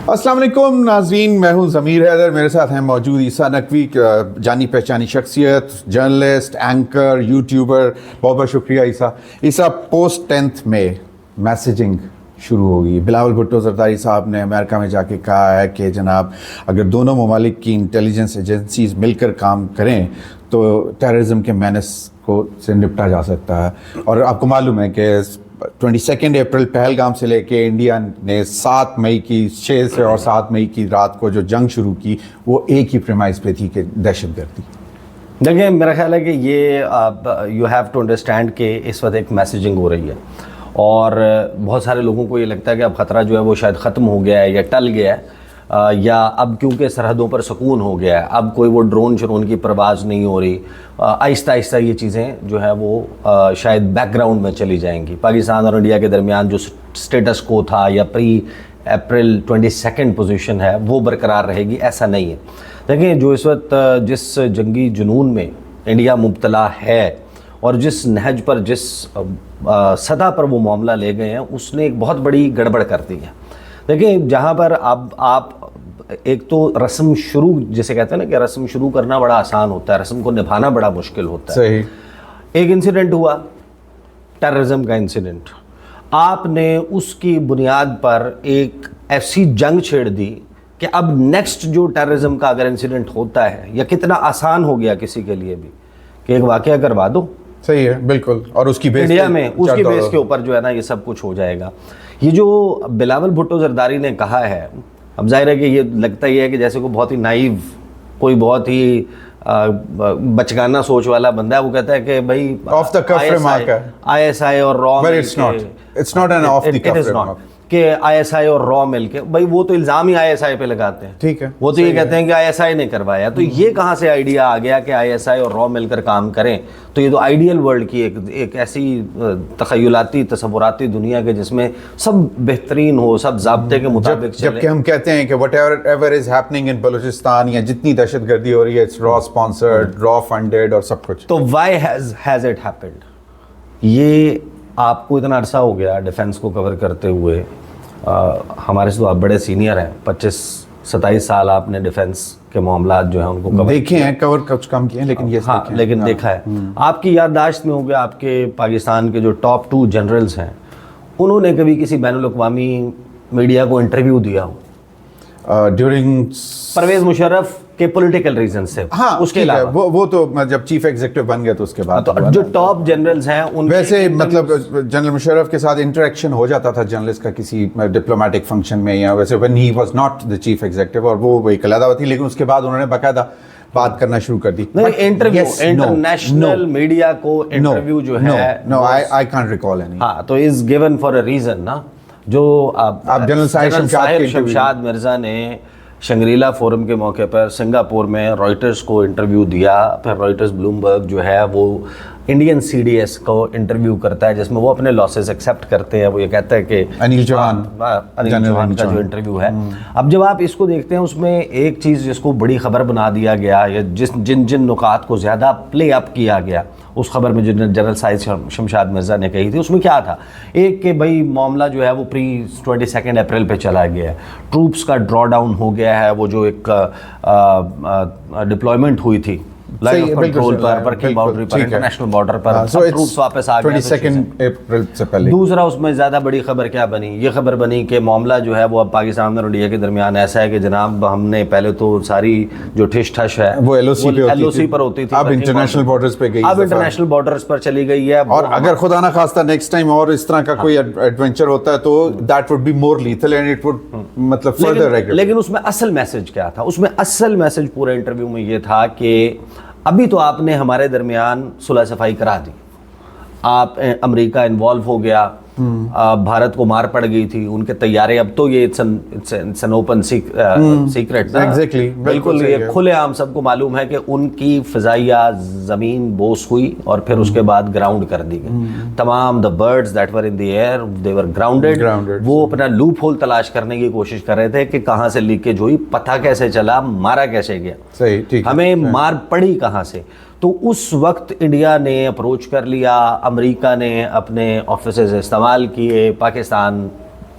अस्सलाम वालेकुम नाज़रीन, मैं हूं ज़मीर हैदर। मेरे साथ हैं मौजूद ईसा नकवी, जानी पहचानी शख्सियत, जर्नलिस्ट, एंकर, यूट्यूबर। बहुत बहुत शुक्रिया ईसा। ईसा, पोस्ट 10th में मैसेजिंग शुरू होगी। बिलावल भुट्टो ज़रदारी साहब ने अमेरिका में जाके कहा है कि जनाब अगर दोनों ममालिक की इंटेलिजेंस एजेंसीज मिलकर काम करें तो टेररिज्म के मेनेस को से निपटा जा सकता है। और आपको मालूम है कि 22 अप्रैल पहलगाम से लेके इंडिया ने 7 मई की 6 से और 7 मई की रात को जो जंग शुरू की वो एक ही प्रेमाइस पे थी कि दहशतगर्दी। देखिए, मेरा ख्याल है कि ये यू हैव टू अंडरस्टैंड कि इस वक्त एक मैसेजिंग हो रही है और बहुत सारे लोगों को ये लगता है कि अब ख़तरा जो है वो शायद ख़त्म हो गया है या टल गया है, या अब क्योंकि सरहदों पर सुकून हो गया है, अब कोई वो ड्रोन शरोन की परवाज़ नहीं हो रही। आहिस्ता आहिस्ता ये चीज़ें जो है वो शायद बैकग्राउंड में चली जाएंगी। पाकिस्तान और इंडिया के दरमियान जो स्टेटस को था या प्री अप्रैल 22 पोजीशन है वो बरकरार रहेगी, ऐसा नहीं है। देखिए, जो इस वक्त जिस जंगी जुनून में इंडिया मुब्तला है और जिस नहज पर, जिस सतह पर वो मामला ले गए हैं, उसने एक बहुत बड़ी गड़बड़ कर दी है। देखिए, जहाँ पर अब आप एक तो रस्म शुरू, जिसे कहते हैं ना कि रस्म शुरू करना बड़ा आसान होता है, रस्म को निभाना बड़ा मुश्किल होता है। सही। एक इंसिडेंट हुआ, टेररिज्म का इंसिडेंट, आपने उसकी बुनियाद पर एक ऐसी जंग छेड़ दी कि अब नेक्स्ट जो टेररिज्म का अगर इंसिडेंट होता है, या कितना आसान हो गया किसी के लिए भी कि एक वाकया करवा दो। सही है, बिल्कुल। और उसकी बेस इंडिया में उसकी बेस के ऊपर जो है ना ये सब कुछ हो जाएगा। ये जो बिलावल भुट्टो ज़रदारी ने कहा है, अब जाहिर है कि ये लगता ही है कि जैसे कोई बहुत ही नाइव, कोई बहुत ही बचकाना सोच वाला बंदा है। वो कहता है कि भाई ऑफ द कफ रिमार्क है, ISI और रॉ, it's not an off the cuff remark कि ISI और रॉ मिलके, भाई वो तो इल्ज़ाम ही ISI पे लगाते हैं। ठीक है, वो तो ये कहते हैं कि ISI ने करवाया। तो ये कहाँ से आइडिया आ गया कि ISI और रॉ मिलकर काम करें? तो ये तो आइडियल वर्ल्ड की एक ऐसी तखयलाती तसव्वुराती दुनिया के जिसमें सब बेहतरीन हो, सब ज़ाब्ते के मुताबिक चले। जबकि हम कहते हैं कि whatever is happening in Balochistan या जितनी दहशतगर्दी हो रही है, it's raw sponsored, raw funded और सब कुछ। तो व्हाई हैज़ इट हैपेंड? ये आपको इतना अरसा हो गया डिफेंस को कवर करते हुए, हमारे से तो आप बड़े सीनियर हैं, 25-27 साल आपने डिफेंस के मामला जो है उनको कवर देखे हैं, कवर कुछ कम किए हैं, लेकिन ये हाँ, लेकिन देखा है। आपकी याददाश्त में हो गया, आपके पाकिस्तान के जो टॉप 2 जनरल्स हैं, उन्होंने कभी किसी बैनुल-अक़वामी मीडिया को इंटरव्यू दिया हो ड्यूरिंग परवेज़ मुशर्रफ के पॉलिटिकल रीजन से? हाँ, उसके अलावा वो तो जब चीफ एग्जीक्यूटिव बन गए तो उसके बाद तो जो टॉप जनरल्स हैं उन वैसे मतलब जनरल मुशर्रफ के साथ इंटरेक्शन हो जाता था जर्नलिस्ट का किसी डिप्लोमेटिक फंक्शन में, या वैसे when he was not the chief executive, और वो एक अलग थी। लेकिन उसके बाद उन्होंने बाकायदा बात करना शुरू कर दी। इंटरव्यू, इंटरनेशनल मीडिया को इंटरव्यू जो है, no I can't recall any. हाँ, तो is given for a reason ना। जो आप जनरल साहिर शमशाद मिर्ज़ा ने शंग्रीला फोरम के मौके पर सिंगापुर में रॉयटर्स को इंटरव्यू दिया, फिर रॉयटर्स ब्लूमबर्ग जो है वो इंडियन CDS को इंटरव्यू करता है जिसमें वो अपने लॉसेस एक्सेप्ट करते हैं। वो ये कहता है कि अनिल चौहान का जो इंटरव्यू है, अब जब आप इसको देखते हैं उसमें एक चीज़ जिसको बड़ी खबर बना दिया गया, या जिन नुकात को ज़्यादा प्ले अप किया गया उस खबर में, जो जनरल साहिर शमशाद मिर्ज़ा ने कही थी, उसमें क्या था? एक कि भाई मामला जो है वो प्री 22 अप्रैल पे चला गया है, ट्रूप्स का ड्रॉ डाउन हो गया है, वो जो एक डिप्लॉयमेंट हुई थी लाइन ऑफ कंट्रोल पर, वर्किंग बाउंड्री पर, इंटरनेशनल बॉर्डर पर, ट्रूप्स वापस आ गए 22 अप्रैल से पहले। दूसरा उसमें ज़्यादा बड़ी खबर क्या बनी? ये खबर बनी कि मामला जो है वो अब पाकिस्तान और इंडिया के दरमियान ऐसा है कि जनाब हमने पहले तो सारी जो ठिश ठश है वो LOC पर होती थी, अब इंटरनेशनल बॉर्डर्स पे गई, अब इंटरनेशनल बॉर्डर्स पर चली गई है। और अगर खुदा ना खास्ता नेक्स्ट टाइम और इस तरह का कोई एडवेंचर होता है तो that would be more lethal and it would मतलब फर्दर रेगुलेट। लेकिन उसमें असल मैसेज क्या था? उसमें असल मैसेज पूरे इंटरव्यू में ये था कि अभी तो आपने हमारे दरमियान सुलह सफाई करा दी, आप अमेरिका इन्वॉल्व हो गया, भारत को मार पड़ गई थी, उनके तैयारे, अब तो ये इट्स एन ओपन सीक्रेट ना। एग्जैक्टली, बिल्कुल ये खुलेआम सबको मालूम है कि उनकी फिजाइया ज़मीन बोस हुई और फिर उसके बाद ग्राउंड कर दी गई। तमाम the birds that were in the air they were grounded. वो अपना लूप होल तलाश करने की कोशिश कर रहे थे कि कहाँ से लीकेज हुई, पता कैसे चला, मारा कैसे गया, सही, ठीक, हमें मार पड़ी कहाँ से। तो उस वक्त इंडिया ने अप्रोच कर लिया, अमेरिका ने अपने ऑफिसेज इस्तेमाल किए, पाकिस्तान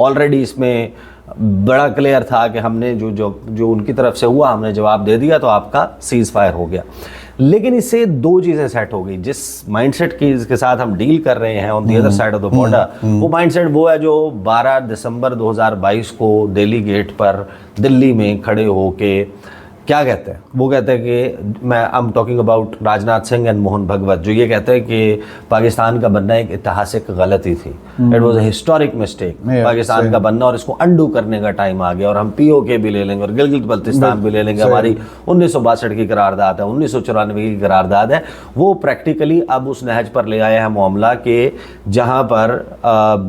ऑलरेडी इसमें बड़ा क्लियर था कि हमने जो उनकी तरफ से हुआ हमने जवाब दे दिया, तो आपका सीज फायर हो गया। लेकिन इससे दो चीज़ें सेट हो गई। जिस माइंडसेट के साथ हम डील कर रहे हैं on the other side of the border, वो माइंडसेट वो है जो 12 दिसंबर 2022 को दिल्ली गेट पर दिल्ली में खड़े होके क्या कहते हैं, वो कहते हैं कि मैं I am talking about Rajnath Singh and Mohan Bhagwat, जो ये कहते हैं कि पाकिस्तान का बनना एक ऐतिहासिक गलती थी, it was a historic mistake, Pakistan का बनना, और इसको अंडू करने का टाइम आ गया, और हम पीओके भी ले लेंगे और गिलगित बल्तिस्तान भी ले लेंगे, हमारी 1962 की करारदाद है, 1994 की करारदाद है, वो प्रैक्टिकली अब उस नहज पर ले आए हैं मामला के जहाँ पर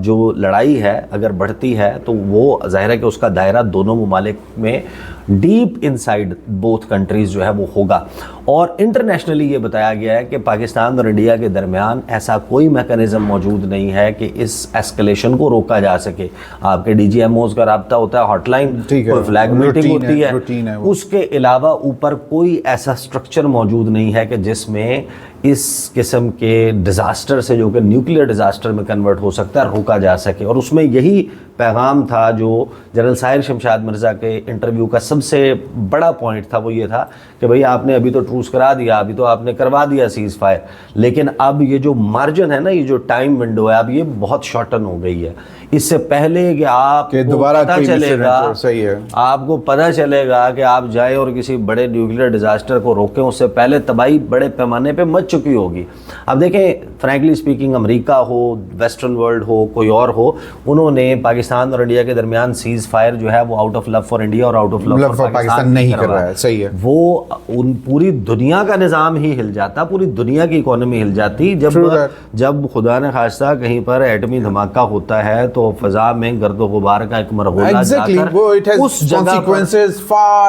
जो लड़ाई है अगर बढ़ती है तो वो जाहिर है कि उसका दायरा दोनों ममालिक में डीप इनसाइड बोथ कंट्रीज जो है वो होगा। और इंटरनेशनली ये बताया गया है कि पाकिस्तान और इंडिया के दरमियान ऐसा कोई मैकेनिज्म मौजूद नहीं है कि इस एस्केलेशन को रोका जा सके। आपके डीजीएमओज का रब्ता होता है, हॉटलाइन, कोई फ्लैग मीटिंग होती है, उसके अलावा ऊपर कोई ऐसा स्ट्रक्चर मौजूद नहीं है कि जिसमें इस किस्म के डिज़ास्टर से, जो कि न्यूक्लियर डिज़ास्टर में कन्वर्ट हो सकता है, रोका जा सके। और उसमें यही पैगाम था जो जनरल साहिर शमशाद मिर्ज़ा के इंटरव्यू का सबसे बड़ा पॉइंट था, वो ये था कि भाई आपने अभी तो ट्रूस करा दिया, अभी तो आपने करवा दिया सीज़ फायर, लेकिन अब ये जो मार्जिन है ना, ये जो टाइम विंडो है, अब ये बहुत शॉर्टन हो गई है। इससे पहले कि आपको पता चलेगा, सही है, आपको पता चलेगा कि आप जाए और किसी बड़े न्यूक्लियर डिज़ास्टर को रोकें, उससे पहले तबाही बड़े पैमाने पे मच चुकी होगी। अब देखें, फ्रैंकली स्पीकिंग, अमेरिका हो, वेस्टर्न वर्ल्ड हो, कोई और हो, उन्होंने पाकिस्तान और इंडिया के दरमियान सीज फायर जो है वो out of love for India और out of love for Pakistan नहीं कर रहा है। सही है, वो उन पूरी दुनिया का निज़ाम ही हिल जाता, पूरी दुनिया की इकोनॉमी हिल जाती। जब खुदा ने खास्ता कहीं पर एटमी धमाका होता है तो फजा में गर्दो गुबार का एक मरगोला जाकर उस जगह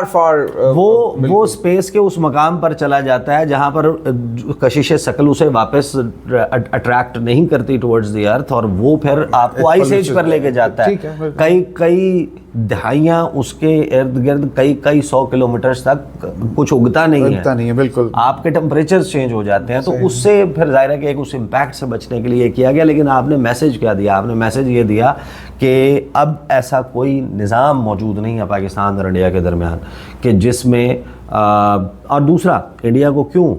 पर वो स्पेस के उस मकाम पर चला जाता है जहां पर कशिश शकल उसे वापस अट्रैक्ट नहीं करती टुवर्ड्स द अर्थ, और वो फिर आपको आइस एज पर लेके जाता है। कई दहाइयां उसके इर्द गिर्द कई 100 किलोमीटर तक कुछ उगता नहीं है, बिल्कुल आपके टेम्परेचर चेंज हो जाते हैं। तो उससे फिर जाहिर है कि एक उस इम्पैक्ट से बचने के लिए किया गया। लेकिन आपने मैसेज क्या दिया? आपने मैसेज ये दिया कि अब ऐसा कोई निज़ाम मौजूद नहीं है पाकिस्तान और इंडिया के दरमियान कि जिसमें और दूसरा, इंडिया को क्यों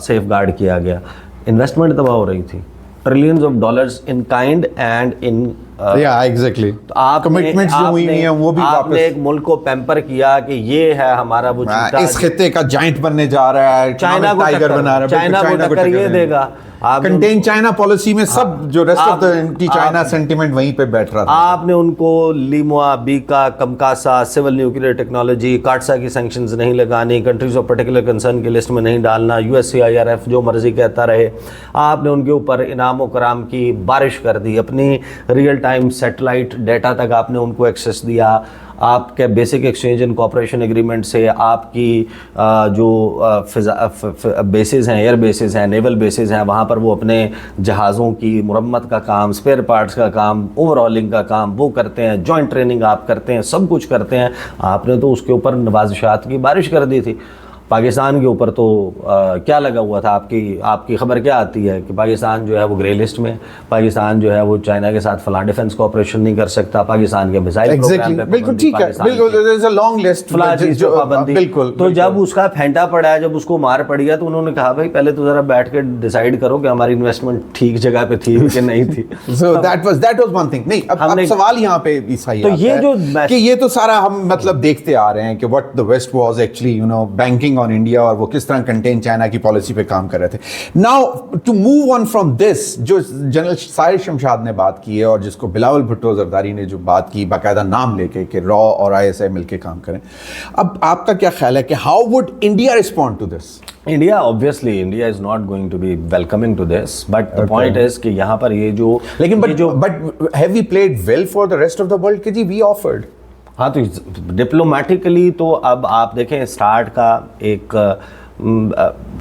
सेफ गार्ड किया गया? इन्वेस्टमेंट तबाह हो रही थी, trillions of dollars in kind and in exactly. तो आपने एक मुल्क को पैम्पर किया कि ये है हमारा वो चीता, इस खित्ते का जाइंट बनने जा रहा है, चाइना को टाइगर बना रहा है, चाइना को टक्कर ये देगा। कंटेन चाइना पॉलिसी में सब जो rest of the anti China sentiment वहीं पे बैठ रहा था। आपने उनको LEMOA, BECA, COMCASA, civil nuclear technology, CAATSA की सैंक्शंस नहीं लगानी, कंट्रीज ऑफ पर्टिकुलर कंसर्न की लिस्ट में नहीं डालना, USCIRF जो मर्जी कहता रहे। आपने उनके ऊपर इनाम कराम की बारिश कर दी, अपनी रियल टाइम सैटेलाइट डेटा तक आपने उनको एक्सेस दिया। आपके basic exchange and cooperation agreement से आपकी जो बेसेस हैं, एयर बेसेस हैं, नेवल बेसेस हैं, वहाँ पर वो अपने जहाज़ों की मुरम्मत का काम, स्पेयर पार्ट्स का काम, ओवरऑलिंग का काम वो करते हैं, जॉइंट ट्रेनिंग आप करते हैं, सब कुछ करते हैं। आपने तो उसके ऊपर नवाज़िशात की बारिश कर दी थी। पाकिस्तान के ऊपर तो क्या लगा हुआ था? आपकी खबर क्या आती है कि पाकिस्तान जो है वो ग्रे लिस्ट में, पाकिस्तान जो है वो चाइना के साथ फलां डिफेंस कॉपरेशन नहीं कर सकता, पाकिस्तान के मिसाइल प्रोग्राम पे बिल्कुल ठीक है, बिल्कुल there is a long list फलां चीज जो पाबंदी। बिल्कुल। तो जब उसका फेंटा पड़ा है, जब उसको मार पड़ी है, तो उन्होंने कहा भाई पहले तो जरा बैठ के डिसाइड करो कि हमारी इन्वेस्टमेंट ठीक जगह पे थी कि नहीं थी। So that was one thing. नहीं, अब सवाल यहाँ पे ईसा ही तो ये जो कि ये तो सारा हम मतलब देखते आ रहे हैं कि what the West was actually banking on India, और वो किस तरह कंटेन चाइना की पॉलिसी पे काम कर रहे थे। Now to move on from this, जो जनरल साहिर शमशाद ने बात की है और जिसको बिलावल भुट्टो जरदारी ने जो बात की बाकायदा नाम लेके कि रॉ और ISI मिलके काम करें, अब आपका क्या ख्याल है कि how would India respond to this? India obviously India is not going to be welcoming to this, but the point is कि यहाँ पर ये जो but have we played well for the rest of the world कि जी we offered? हाँ, तो diplomatically तो अब आप देखें स्टार्ट का एक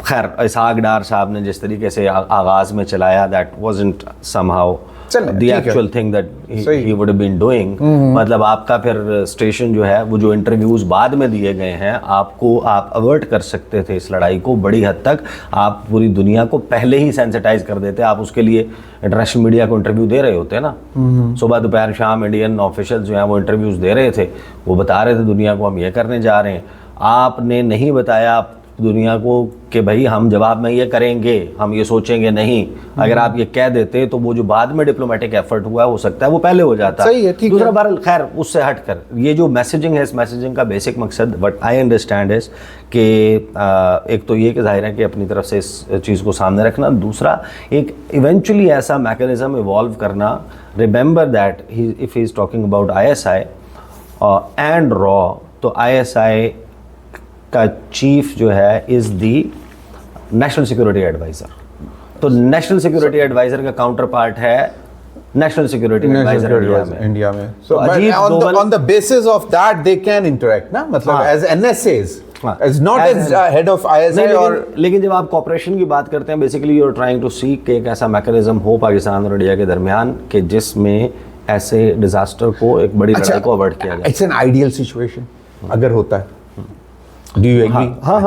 खैर इसहाक डार साहब ने जिस तरीके से आगाज़ में चलाया, दैट वाजंट समहाउ चल, द ठीक है। एक्चुअल थिंग दैट सही। He would have been doing. मतलब आपका फिर स्टेशन जो है वो जो इंटरव्यूज बाद में दिए गए हैं आपको, आप अवर्ट कर सकते थे इस लड़ाई को बड़ी हद तक। आप पूरी दुनिया को पहले ही सेंसिटाइज कर देते, आप उसके लिए इंटरनेशनल मीडिया को इंटरव्यू दे रहे होते ना, सुबह दोपहर शाम इंडियन ऑफिशियल जो हैं वो इंटरव्यूज दे रहे थे, वो बता रहे थे दुनिया को हम ये करने जा रहे हैं। आपने नहीं बताया दुनिया को कि भाई हम जवाब में ये करेंगे, हम ये सोचेंगे नहीं। अगर आप ये कह देते तो वो जो बाद में डिप्लोमेटिक एफर्ट हुआ हो सकता है वो पहले हो जाता। सही है, ठीक दूसरा है। बार खैर उससे हटकर ये जो मैसेजिंग है, इस मैसेजिंग का बेसिक मकसद व्हाट आई अंडरस्टैंड इज कि एक तो ये कि जाहिर है कि अपनी तरफ से इस चीज़ को सामने रखना, दूसरा एक इवेंचुअली ऐसा मैकेनिज्म इवॉल्व करना। Remember that if he is talking about ISI and रॉ, तो ISI का चीफ जो है is the national security adviser. तो नेशनल सिक्योरिटी एडवाइजर का काउंटर पार्ट है नेशनल सिक्योरिटी एडवाइजर इंडिया में। तो अजीब on the basis of that they can interact ना, मतलब हाँ। as NSAs, हाँ। as not as head of ISI और लेकिन जब आप कॉपरेशन की बात करते हैं basically you are trying to seek एक ऐसा मैकेनिज्म हो पाकिस्तान और इंडिया के दरमियान कि जिसमें ऐसे डिजास्टर को, एक बड़ी लड़ाई को अवॉइड किया जाए। It's an ideal situation अगर होता है। Do you agree? हाँ,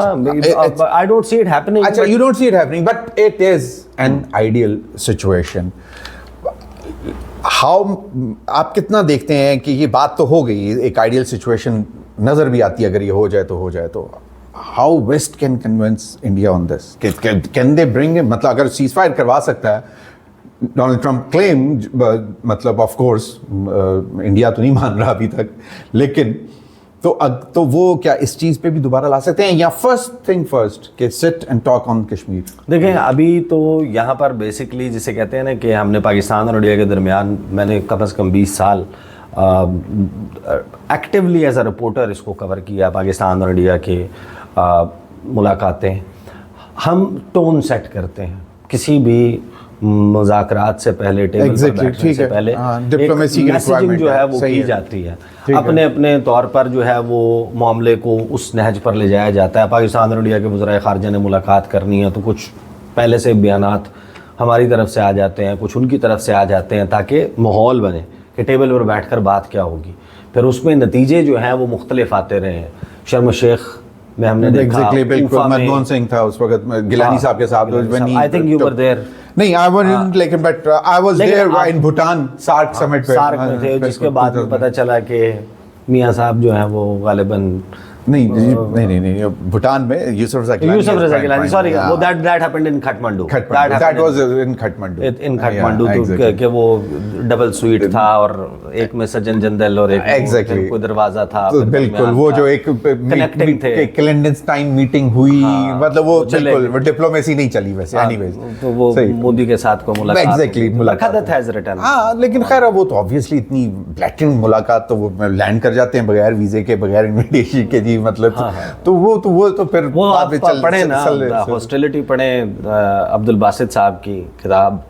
I don't see it happening. अच्छा, you don't see it happening, but it is an ideal situation. How आप कितना देखते हैं कि ये बात तो हो गई, एक आइडियल सिचुएशन नजर भी आती है, अगर ये हो जाए तो how West can convince India on this? Can they bring, मतलब अगर सीज फायर करवा सकता है डोनाल्ड ट्रंप क्लेम, मतलब ऑफ कोर्स इंडिया तो नहीं मान रहा अभी तक, लेकिन तो वो क्या इस चीज पे भी दोबारा ला सकते हैं, या फर्स्ट थिंग फर्स्ट कि sit and talk on Kashmir? देखें अभी तो यहाँ पर बेसिकली जिसे कहते हैं ना कि हमने पाकिस्तान और इंडिया के दरमियान, मैंने कम से कम 20 साल एक्टिवली एज अ रिपोर्टर इसको कवर किया, पाकिस्तान और इंडिया के मुलाकातें। हम टोन सेट करते हैं किसी भी मुज़ाकरात से पहले, टेबल पर बैठने से पहले डिप्लोमेसी की मैसेजिंग जो है वो की जाती है। अपने अपने तौर पर जो है वो मामले को उस नहज पर ले जाया जाता है। पाकिस्तान और इंडिया के वज़राए ख़ारजा ने मुलाकात करनी है तो कुछ पहले से बयानात हमारी तरफ से आ जाते हैं, कुछ उनकी तरफ से आ जाते हैं, ताकि माहौल बने कि टेबल पर बैठकर बात क्या होगी। फिर उसमें नतीजे जो हैं वो मुख्तलिफ आते रहे हैं। शर्म शेख में हमने देखा, बिल्कुल मनमोहन सिंह था उस वक्त, गिलानी साहब के साथ। I think you were there. नहीं, I wasn't, लेकिन but I was there in Bhutan SAARC summit पे। सार्क में थे, जिसके बाद में पता चला कि मियाँ साहब जो हैं वो गालिबन नहीं भूटान में यूसुफ रज़ा गिलानी, सॉरी, वो that happened in Kathmandu. That was in Kathmandu. In Kathmandu तो कि वो डबल स्वीट था और एक में सज्जन जंदल और एक में कोई दरवाजा था। तो बिल्कुल वो जो एक कनेक्टिंग थे, क्लेंडेनस्टाइन मीटिंग हुई, मतलब वो बिल्कुल वो डिप्लोमेसी नहीं चली वैसे। एनीवेज तो वो मोदी के साथ को मुलाकात, एग्जैक्टली मुलाकात हैज रिटर्न। हाँ, लेकिन खैर वो तो ऑब्वियसली इतनी ब्लैटेंट मुलाकात, तो वो लैंड कर जाते हैं बगैर वीजे के, बगैर इन्विटेशन के, मतलब तो वो तो फिर वो आप पढ़े ना, हॉस्टिलिटी पढ़े अब्दुल बासित साहब की किताब,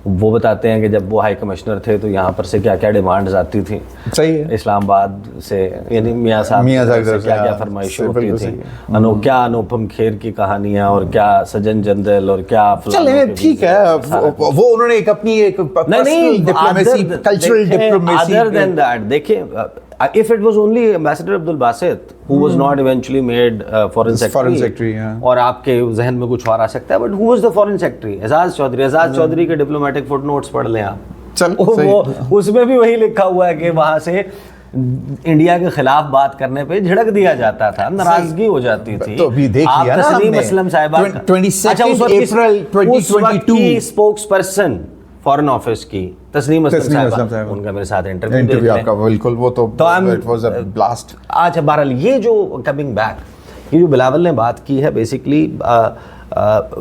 वो बताते हैं कि जब वो हाई कमिश्नर थे तो यहाँ पर से क्या क्या डिमांड्स आती थी। सही है। इस्लामाबाद से, यानी मियाँ साहब से क्या क्या फरमाइशें होती थी, क्या अनुपम खेर की कहानियाँ और क्या सज्जन जंदल और क्या, चलिए ठीक है, वो उन्होंने एक अपनी एक diplomacy, cultural diplomacy. Other than that देखिए, if it was only Ambassador Abdul Basit who was not eventually made foreign secretary, और आपके जहन में कुछ और आ सकता है, but who was the foreign secretary? Ejaz Chaudhary के डिप्लोमेटिक फुटनोट्स पढ़ लें आप, वो उसमें भी वही लिखा हुआ है कि वहां से इंडिया के खिलाफ बात करने पे झिड़क दिया जाता था, नाराजगी हो जाती थी। तो भी देख लिया ना हमने, असलम साहिबा 22 अप्रैल 2022 स्पोक्स पर्सन फॉरेन ऑफिस की तस्नीम असलम साहिबा, उनका मेरे साथ इंटरव्यू आपका, बिल्कुल वो तो इट वाज अ ब्लास्ट। अच्छा बहरहाल, ये जो कमिंग बैक, ये जो बिलावल ने बात की है, basically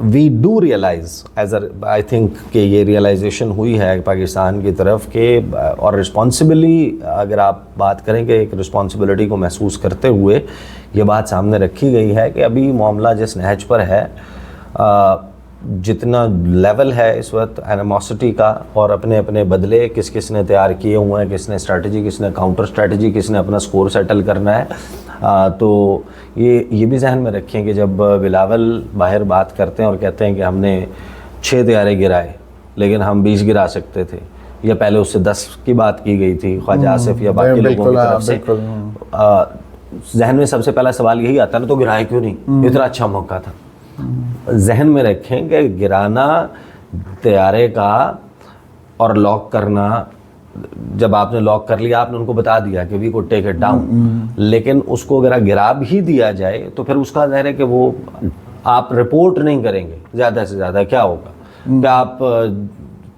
we do realise as I think कि ये रियलाइजेशन हुई है पाकिस्तान की तरफ के, और रिस्पॉन्सिबली अगर आप बात करें कि एक रिस्पॉन्सिबिलिटी को महसूस करते हुए ये बात सामने रखी गई है कि अभी मामला जिस नहज पर है, जितना लेवल है इस वक्त एनिमोसिटी का, और अपने अपने बदले किस किस ने तैयार किए हुए हैं, किसने स्ट्रैटेजी, किसने काउंटर स्ट्रैटेजी, किसने अपना स्कोर सेटल करना है, तो ये भी जहन में रखें कि जब बिलावल बाहर बात करते हैं और कहते हैं कि हमने 6 तैयारे गिराए लेकिन हम 20 गिरा सकते थे, या पहले उससे 10 की बात की गई थी ख्वाजा आसिफ या बाकी लोगों की बिल्कुल, तरफ से, बिल्कुल। जहन में सबसे पहला सवाल यही आता ना, तो गिराए क्यों नहीं, इतना अच्छा मौका था। जहन में रखें कि गिराना तैयारे का और लॉक करना, जब आपने लॉक कर लिया, आपने उनको बता दिया कि we could take it down, लेकिन उसको अगर गिरा भी दिया जाए तो फिर उसका ज़ाहिर है कि वो आप रिपोर्ट नहीं करेंगे ज़्यादा से ज़्यादा, क्या होगा कि आप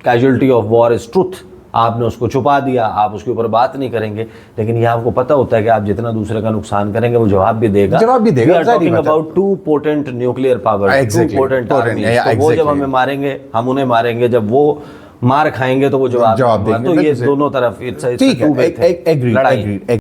casualty of war is truth, आपने उसको छुपा दिया, आप उसके ऊपर बात नहीं करेंगे। लेकिन ये आपको पता होता है कि आप जितना दूसरे का नुकसान करेंगे वो जवाब भी देगा। We are talking about two potent nuclear powers, two potent armies। तो वो जब हमें मारेंगे, हम उन्हें मारेंगे, जब वो मार खाएंगे तो वो जवाब देंगे। तो ये दोनों तरफ, it's a two-way thing। लड़ाई।